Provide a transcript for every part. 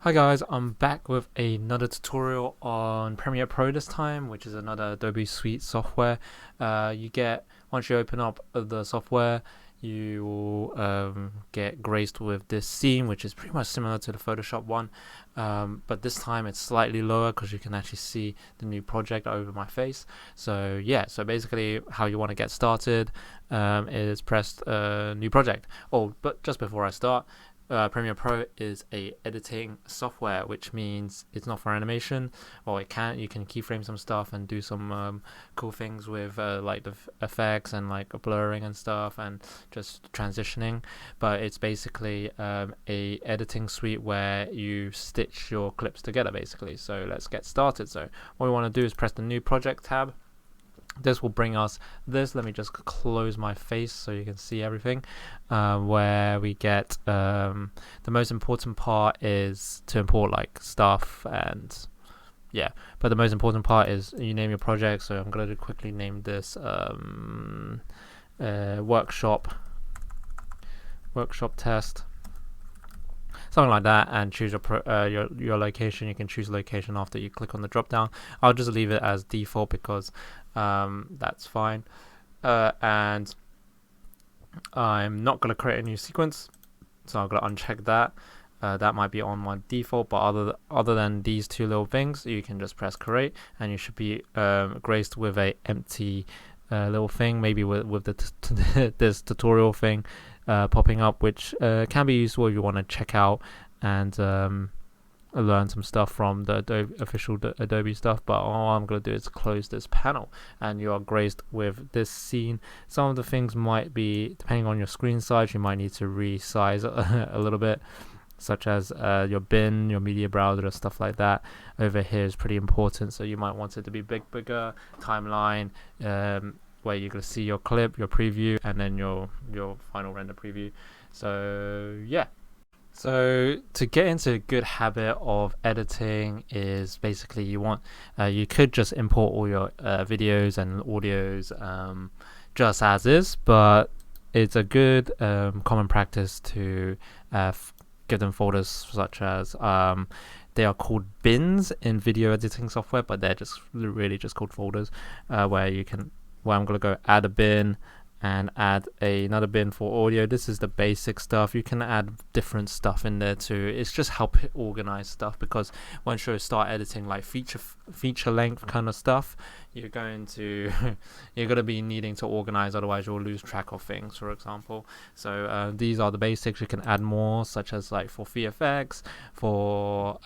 Hi guys, I'm back with another tutorial on Premiere Pro this time, which is another Adobe Suite software. Once you open up the software, you will get graced with this scene, which is pretty much similar to the Photoshop one, but this time it's slightly lower because you can actually see the new project over my face. So yeah, so basically how you want to get started is press new project. Oh, but just before I start, Premiere Pro is a editing software, which means it's not for animation, or you can keyframe some stuff and do some cool things with like the effects and like blurring and stuff and just transitioning. But it's basically a editing suite where you stitch your clips together basically. So let's get started. So what we want to do is press the new project tab. This will bring us this. Let me just close my face so you can see everything. Where we get the most important part is to import like stuff and yeah. But the most important part is you name your project. So I'm going to quickly name this workshop test, something like that, and choose your location. You can choose location after you click on the drop down. I'll just leave it as default because that's fine. And I'm not going to create a new sequence, so I'm going to uncheck that. That might be on my default, but other than these two little things, you can just press create, and you should be graced with a empty little thing, maybe with this tutorial thing popping up, which can be useful if you want to check out and learn some stuff from the official Adobe stuff. But all I'm going to do is close this panel, and you are graced with this scene. Some of the things might be, depending on your screen size, you might need to resize a little bit, such as your bin, your media browser, stuff like that. Over here is pretty important, so you might want it to be bigger. Timeline, where you're going to see your clip, your preview, and then your final render preview. So yeah. So to get into a good habit of editing is basically you could just import all your videos and audios just as is, but it's a good common practice to give them folders such as they are called bins in video editing software, but they're just really just called folders where I'm going to go add a bin and add another bin for audio. This is the basic stuff. You can add different stuff in there too. It's just help organize stuff, because once you start editing like feature length kind of stuff, you're going to be needing to organize, otherwise you'll lose track of things, for example. So these are the basics. You can add more, such as like for VFX, for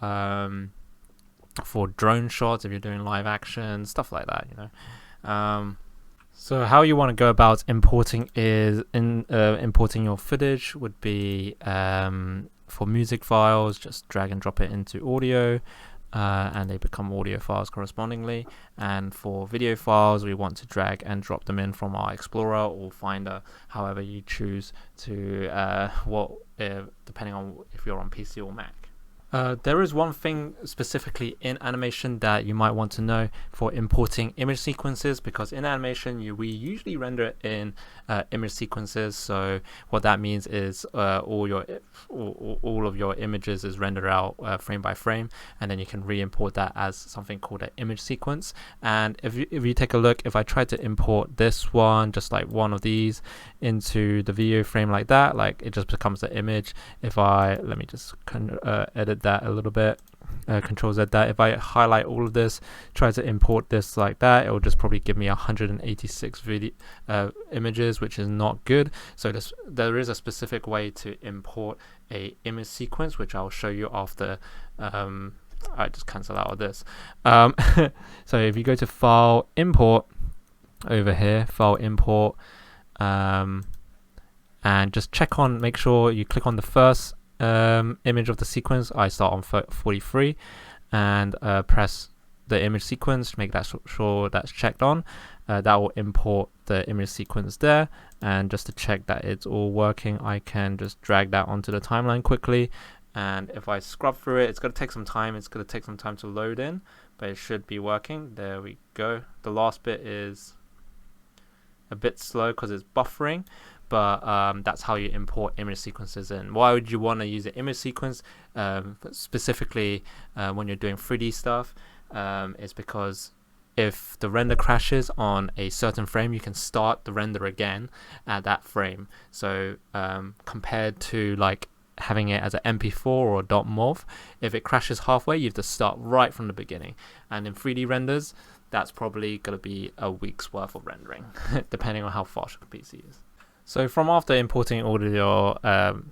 drone shots if you're doing live action, stuff like that, so how you want to go about importing importing your footage would be for music files, just drag and drop it into audio, and they become audio files correspondingly. And for video files, we want to drag and drop them in from our Explorer or Finder, however you choose to, depending on if you're on PC or Mac. There is one thing specifically in animation that you might want to know for importing image sequences, because in animation we usually render it in image sequences. So what that means is all of your images is rendered out frame by frame, and then you can re-import that as something called an image sequence. And if you take a look, if I try to import this one, just like one of these, into the video frame like that, like it just becomes an image. Let me just edit that a little bit, Control Z that. If I highlight all of this, try to import this like that, it will just probably give me 186 images, which is not good. So there is a specific way to import a image sequence, which I'll show you after I just cancel out of this. So if you go to File, Import, over here, File, Import, and just make sure you click on the first image of the sequence. I start on 43 and press the image sequence, make that sure that's checked on. That will import the image sequence there, and just to check that it's all working, I can just drag that onto the timeline quickly. And if I scrub through it, it's going to take some time. It's going to take some time to load in, but it should be working. There we go. The last bit is a bit slow because it's buffering, but that's how you import image sequences in. Why would you want to use an image sequence specifically when you're doing 3D stuff? Is because if the render crashes on a certain frame, you can start the render again at that frame. So compared to like having it as an MP4 or a .mov, if it crashes halfway, you have to start right from the beginning. And in 3D renders, that's probably going to be a week's worth of rendering, depending on how fast your PC is. So from after importing all of your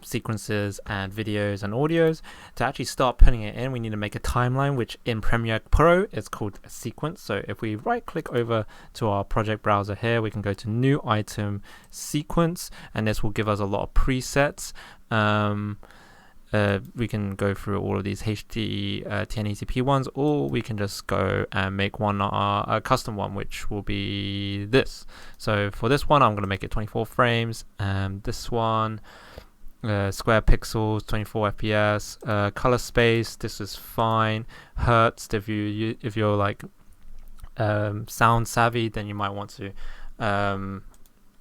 sequences and videos and audios, to actually start putting it in, we need to make a timeline, which in Premiere Pro is called a sequence. So if we right click over to our project browser here, we can go to new item sequence, and this will give us a lot of presets. We can go through all of these HD 1080p ones, or we can just go and make one a custom one, which will be this. So for this one, I'm going to make it 24 frames. This one, square pixels, 24 FPS, color space. This is fine. Hertz. If you're like sound savvy, then you might want to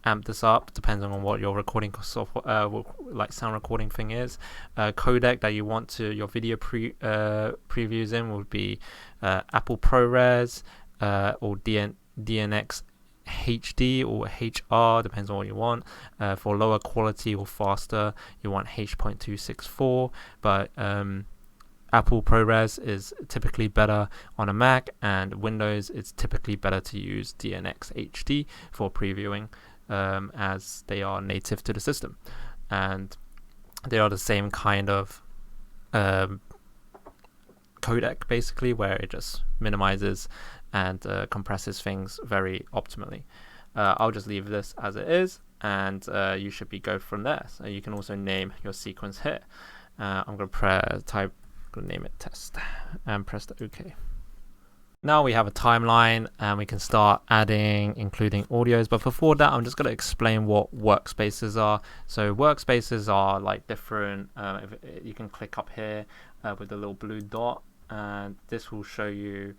amp this up, depending on what your recording software like sound recording thing is. Codec that you want to your video previews in would be Apple ProRes or DNX HD or HR, depends on what you want. For lower quality or faster, you want H.264, but Apple ProRes is typically better on a Mac, and Windows it's typically better to use DNX HD for previewing, as they are native to the system, and they are the same kind of codec basically, where it just minimizes and compresses things very optimally. I'll just leave this as it is, and you should be good from there. So you can also name your sequence here. I'm gonna name it test and press the OK. Now we have a timeline and we can start including audios, but before that I'm just going to explain what workspaces are. So workspaces are like different, you can click up here with the little blue dot, and this will show you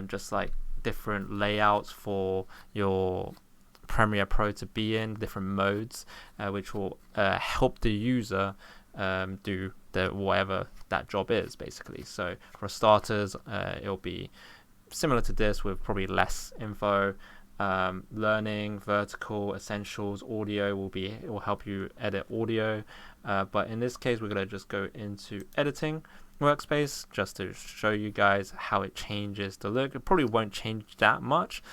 just like different layouts for your Premiere Pro to be in, different modes, which will help the user do whatever that job is basically. So for starters, it'll be similar to this with probably less info. Learning, vertical, essentials, audio will help you edit audio, but in this case we're going to just go into editing workspace just to show you guys how it changes the look. It probably won't change that much.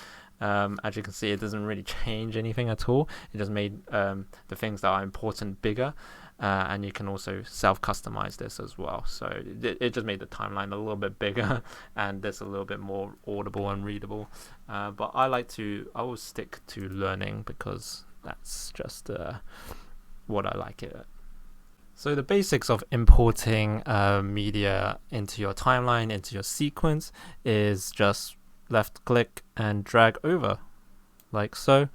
As you can see, it doesn't really change anything at all. It just made the things that are important bigger, and you can also self-customize this as well. So it just made the timeline a little bit bigger and this a little bit more audible and readable. But I will stick to learning because that's just what I like it. So the basics of importing media into your timeline, into your sequence, is just left click and drag over like so.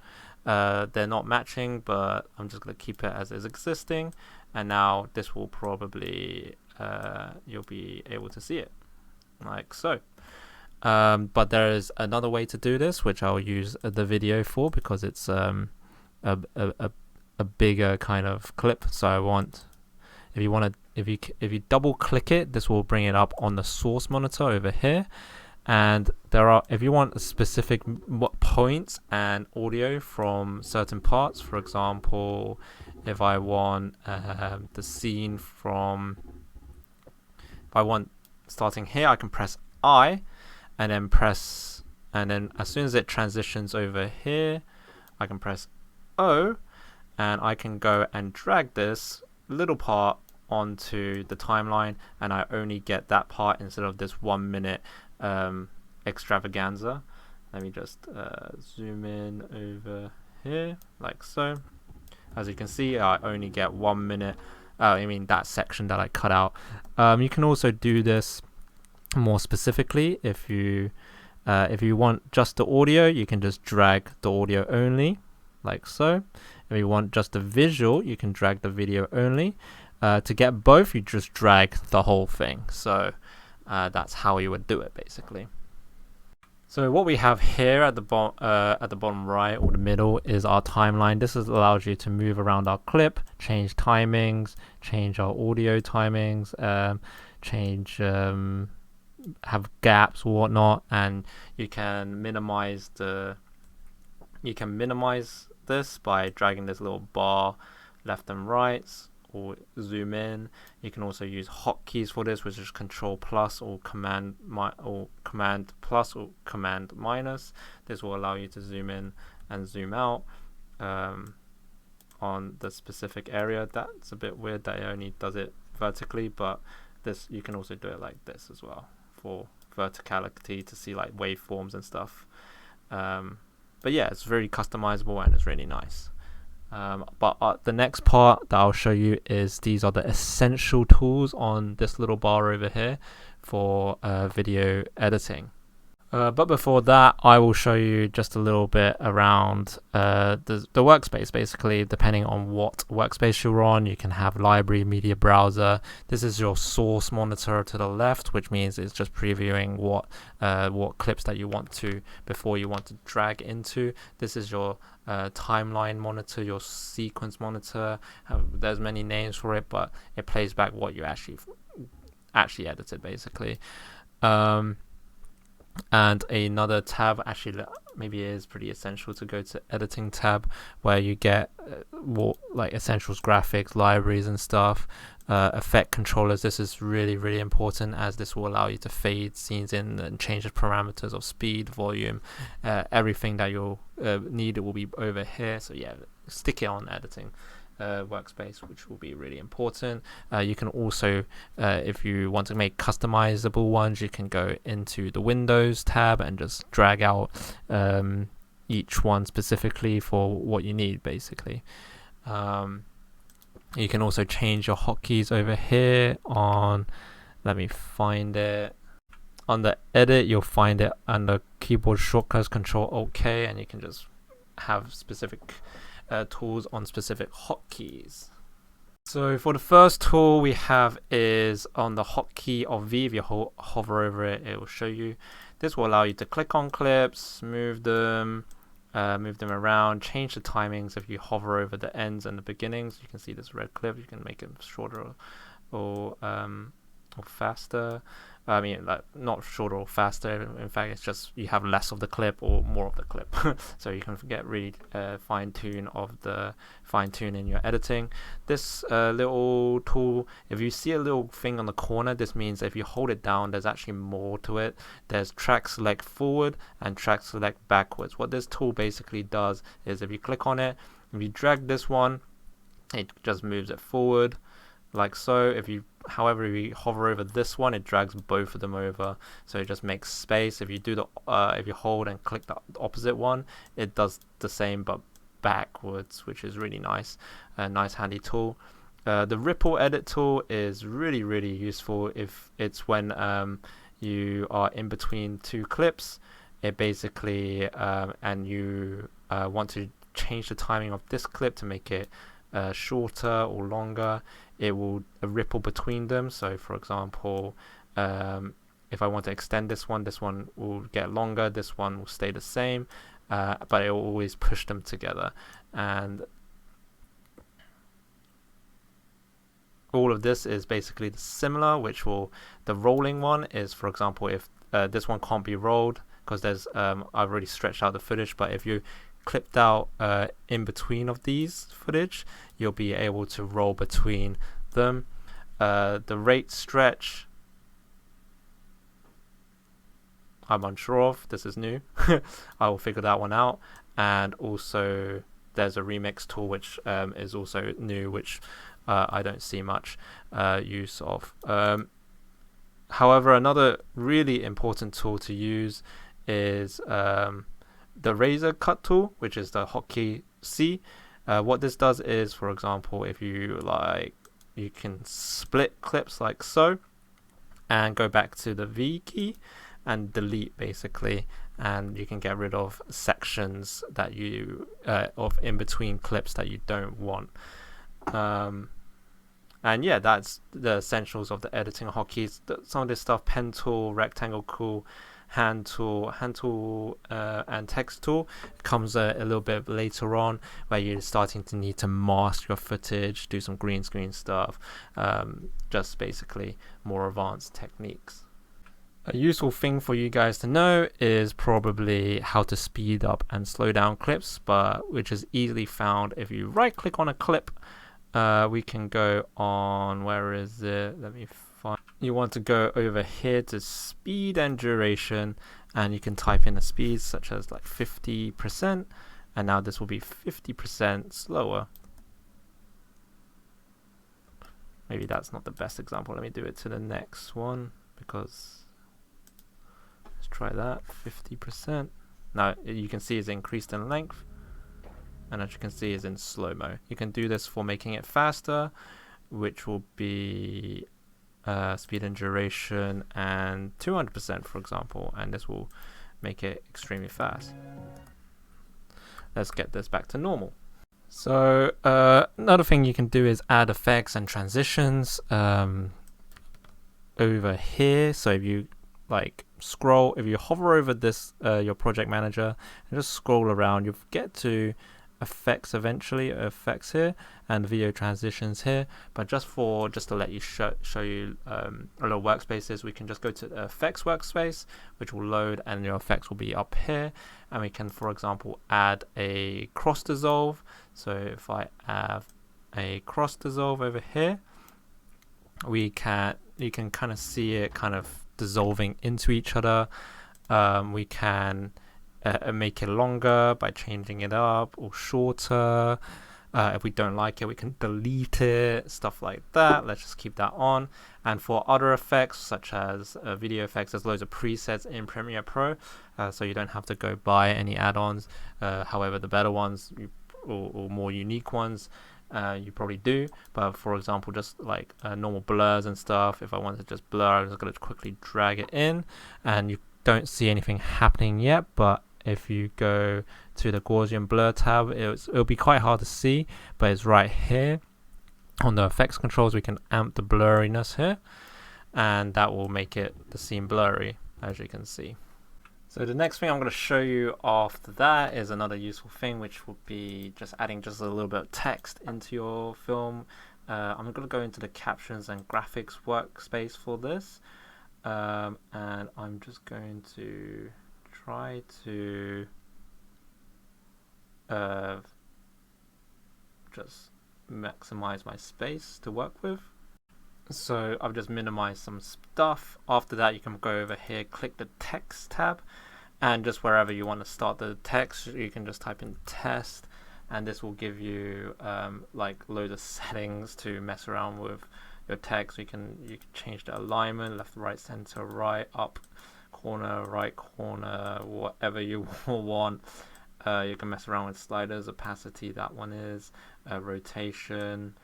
They're not matching, but I'm just going to keep it as is existing, and now this will probably you'll be able to see it like so. But there is another way to do this, which I'll use the video for because it's a bigger kind of clip. So I want, if you double click it, this will bring it up on the source monitor over here. And if you want specific points and audio from certain parts, for example, if I want the scene starting here, I can press I, and then as soon as it transitions over here, I can press O, and I can go and drag this little part onto the timeline, and I only get that part instead of this 1 minute extravaganza. Let me just zoom in over here like so. As you can see, I only get 1 minute. That section that I cut out. You can also do this more specifically if you want just the audio, you can just drag the audio only like so. If you want just the visual, you can drag the video only. To get both, you just drag the whole thing. So that's how you would do it basically. So what we have here at the bottom right or the middle is our timeline. This allows you to move around our clip, change timings, change our audio timings, change have gaps or whatnot, and you can minimize this by dragging this little bar left and right, or zoom in. You can also use hotkeys for this, which is Control plus or Command plus or Command minus. This will allow you to zoom in and zoom out on the specific area. That's a bit weird that it only does it vertically, but this, you can also do it like this as well for verticality to see like waveforms and stuff. But yeah, it's very customizable and it's really nice. But the next part that I'll show you is these are the essential tools on this little bar over here for video editing. But before that, I will show you just a little bit around the workspace. Basically, depending on what workspace you're on, you can have library, media browser. This is your source monitor to the left, which means it's just previewing what clips that you want to before you want to drag into. This is your timeline monitor, your sequence monitor. There's many names for it, but it plays back what you actually edited, basically. And another tab, actually maybe it is pretty essential to go to editing tab, where you get more like essentials, graphics, libraries and stuff, effect controllers. This is really important, as this will allow you to fade scenes in and change the parameters of speed, volume, everything that you'll need. It will be over here. So yeah, stick it on editing workspace, which will be really important. You can also, if you want to make customizable ones, you can go into the Windows tab and just drag out each one specifically for what you need, basically. You can also change your hotkeys over here on, let me find it, on the edit. You'll find it under keyboard shortcuts, Control-Alt-K, and you can just have specific tools on specific hotkeys. So for the first tool we have is on the hotkey of V. If you hover over it, it will show you. This will allow you to click on clips, move them around, change the timings. If you hover over the ends and the beginnings, you can see this red clip. You can make it shorter or faster. I mean, like, not shorter or faster. In fact, it's just you have less of the clip or more of the clip. So you can get really fine tune in your editing. This little tool, if you see a little thing on the corner, this means if you hold it down, there's actually more to it. There's track select forward and track select backwards. What this tool basically does is, if you click on it, if you drag this one, it just moves it forward like so. However, if you hover over this one, it drags both of them over, so it just makes space. If you do if you hold and click the opposite one, it does the same but backwards, which is really nice. A nice handy tool. The ripple edit tool is really useful if it's when you are in between two clips. It basically and you want to change the timing of this clip to make it shorter or longer. It will ripple between them. So for example, if I want to extend this one will get longer, this one will stay the same, but it will always push them together. And all of this is basically similar, the rolling one is, for example, if this one can't be rolled because there's I've already stretched out the footage, but if you clipped out in between of these footage, you'll be able to roll between them. The rate stretch, I'm unsure of. This is new. I will figure that one out. And also there's a remix tool, which is also new, which I don't see much use of. However, another really important tool to use is the razor cut tool, which is the hotkey C. What this does is, for example, if you like, you can split clips like so and go back to the V key and delete, basically, and you can get rid of sections that you of in between clips that you don't want. And yeah, that's the essentials of the editing hotkeys. Some of this stuff, pen tool, rectangle tool, hand tool, and text tool comes a little bit later on, where you're starting to need to mask your footage, do some green screen stuff, just basically more advanced techniques. A useful thing for you guys to know is probably how to speed up and slow down clips, but which is easily found if you right click on a clip. We can go on, where is it? Let me find. You want to go over here to speed and duration, and you can type in a speed such as like 50%, and now this will be 50% slower. Maybe that's not the best example. Let me do it to the next one, because let's try that. 50%. Now you can see it's increased in length, and as you can see it's in slow-mo. You can do this for making it faster, which will be speed and duration and 200%, for example, and this will make it extremely fast. Let's get this back to normal. So another thing you can do is add effects and transitions over here. So if you scroll, if you hover over this your project manager and just scroll around, you'll get to effects eventually, effects here, and video transitions here. But just to let you show you a little workspaces, we can just go to the effects workspace, which will load, and your effects will be up here, and we can, for example, add a cross dissolve. So if I have a cross dissolve over here, you can kind of see it kind of dissolving into each other. We can make it longer by changing it up, or shorter. If we don't like it, we can delete it, stuff like that. Let's just keep that on. And for other effects, such as video effects, there's loads of presets in Premiere Pro, so you don't have to go buy any add-ons. However, the better ones or more unique ones, you probably do. But for example, just like normal blurs and stuff, if I want to just blur, I'm just going to quickly drag it in, and you don't see anything happening yet. But if you go to the Gaussian blur tab, it'll be quite hard to see, but it's right here. On the effects controls, we can amp the blurriness here, and that will make the scene blurry, as you can see. So the next thing I'm going to show you after that is another useful thing, which will be just adding just a little bit of text into your film. I'm going to go into the captions and graphics workspace for this, and I'm just going to try to just maximize my space to work with. So I've just minimized some stuff. After that, you can go over here, click the text tab, and just wherever you want to start the text, you can just type in test, and this will give you like loads of settings to mess around with your text. You can change the alignment, left, right, center, right, up, corner, right corner, whatever you want. You can mess around with sliders, opacity, that one is, rotation.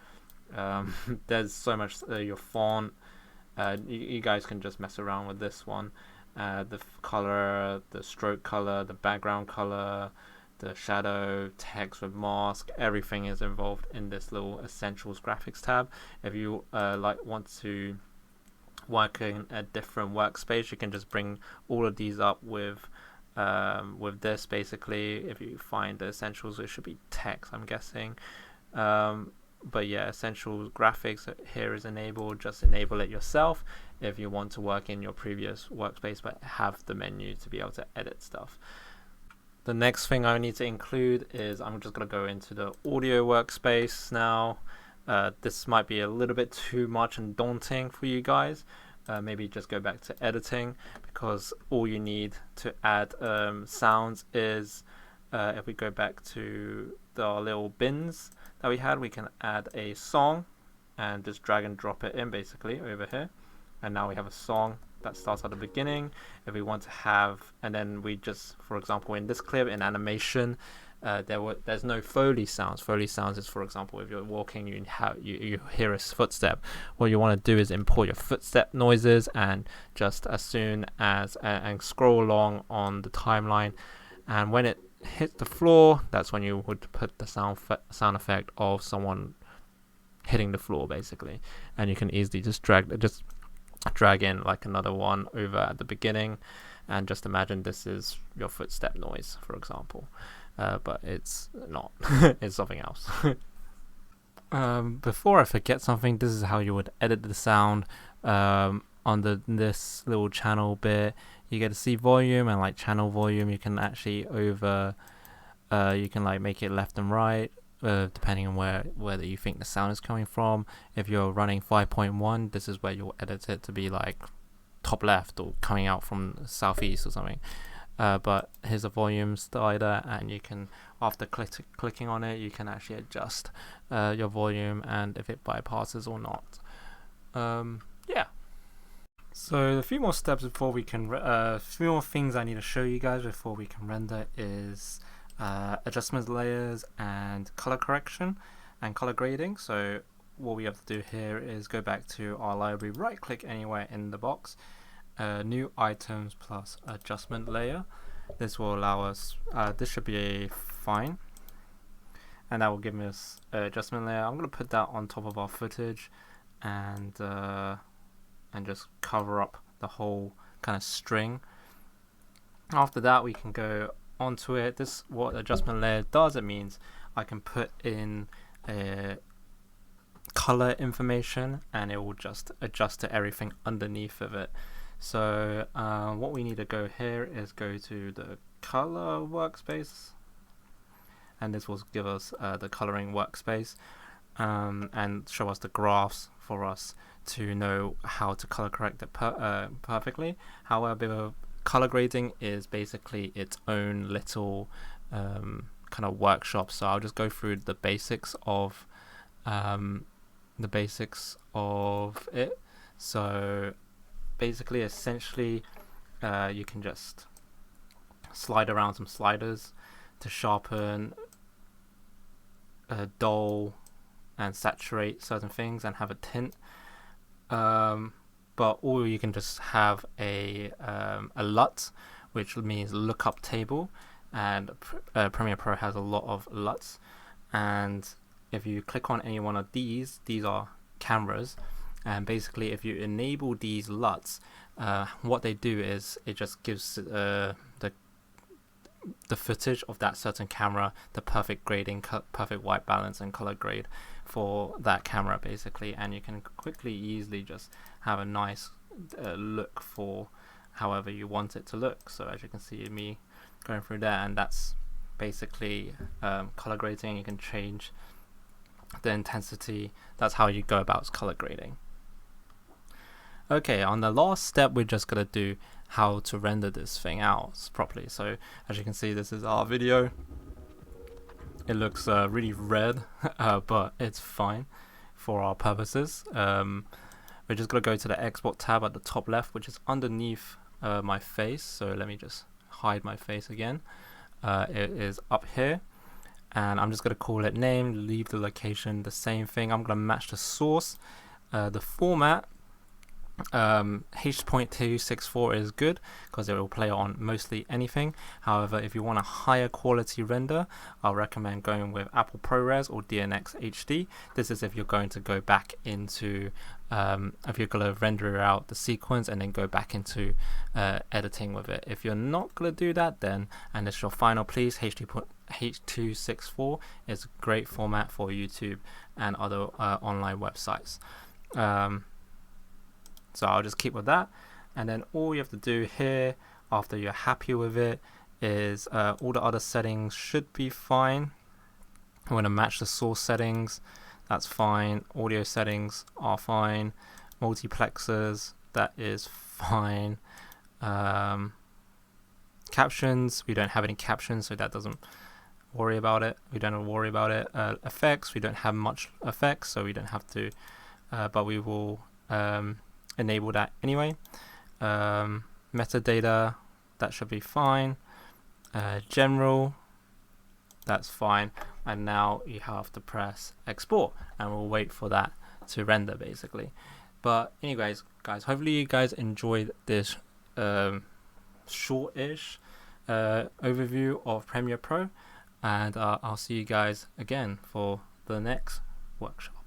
There's so much, your font. You guys can just mess around with this one. The color, the stroke color, the background color, the shadow, text with mask, everything is involved in this little essentials graphics tab. If you want to work in a different workspace, you can just bring all of these up with this. Basically, if you find the essentials, it should be text, I'm guessing. But yeah, essentials graphics here is enabled. Just enable it yourself if you want to work in your previous workspace, but have the menu to be able to edit stuff. The next thing I need to include is, I'm just going to go into the audio workspace now. This might be a little bit too much and daunting for you guys. Maybe just go back to editing, because all you need to add sounds is, if we go back to our little bins that we had, we can add a song and just drag and drop it in basically over here, and now we have a song that starts at the beginning. If we want to have, and then we just, for example, in this clip, in animation, there's no Foley sounds. Foley sounds is, for example, if you're walking, you hear a footstep. What you want to do is import your footstep noises, and just as soon as and scroll along on the timeline, and when it hits the floor, that's when you would put the sound effect of someone hitting the floor basically. And you can easily just drag in like another one over at the beginning, and just imagine this is your footstep noise, for example, but it's not. It's something else. Before I forget something, this is how you would edit the sound. On this little channel bit, you get to see volume and like channel volume. You can actually you can like make it left and right, depending on where you think the sound is coming from. If you're running 5.1, this is where you'll edit it to be like top left or coming out from southeast or something. But here's a volume slider, and you can, after clicking on it, you can actually adjust your volume and if it bypasses or not. Yeah. So a few more steps before we can, a few more things I need to show you guys before we can render is adjustment layers and color correction and color grading. So what we have to do here is go back to our library, right click anywhere in the box, new items plus adjustment layer. This will allow us, this should be fine, and that will give us adjustment layer. I'm going to put that on top of our footage and just cover up the whole kind of string. After that, we can go onto it. This, what adjustment layer does, it means I can put in color information and it will just adjust to everything underneath of it. So what we need to go here is go to the color workspace, and this will give us the coloring workspace and show us the graphs for us to know how to color correct it perfectly. However, color grading is basically its own little kind of workshop, so I'll just go through the basics of it. So basically, essentially, you can just slide around some sliders to sharpen, dull, and saturate certain things and have a tint. Or you can just have a LUT, which means lookup table, and Premiere Pro has a lot of LUTs. And if you click on any one of these are cameras, and basically if you enable these LUTs, what they do is it just gives the footage of that certain camera the perfect grading, perfect white balance and color grade for that camera basically, and you can easily just have a nice look for however you want it to look. So as you can see me going through there, and that's basically color grading. You can change the intensity. That's how you go about color grading. Okay, on the last step, we're just gonna do how to render this thing out properly. So as you can see, this is our video. It looks really red, but it's fine for our purposes. We're just gonna go to the export tab at the top left, which is underneath my face. So let me just hide my face again. It is up here, and I'm just gonna call it name, leave the location the same thing. I'm gonna match the source, the format. H.264 is good because it will play on mostly anything. However, if you want a higher quality render, I'll recommend going with Apple ProRes or DNX HD. This is if you're going to go back into if you're going to render out the sequence and then go back into editing with it. If you're not going to do that, then, and it's your final piece, H.264 is a great format for YouTube and other online websites. So I'll just keep with that, and then all you have to do here after you're happy with it is all the other settings should be fine. I'm going to match the source settings, that's fine. Audio settings are fine. Multiplexers, that is fine. Captions, we don't have any captions, so that doesn't worry about it. We don't worry about it. Effects, we don't have much effects, so we don't have to, but we will enable that anyway. Metadata, that should be fine. General, that's fine. And now you have to press export, and we'll wait for that to render basically. But anyways, guys, hopefully you guys enjoyed this short-ish overview of Premiere Pro, and I'll see you guys again for the next workshop.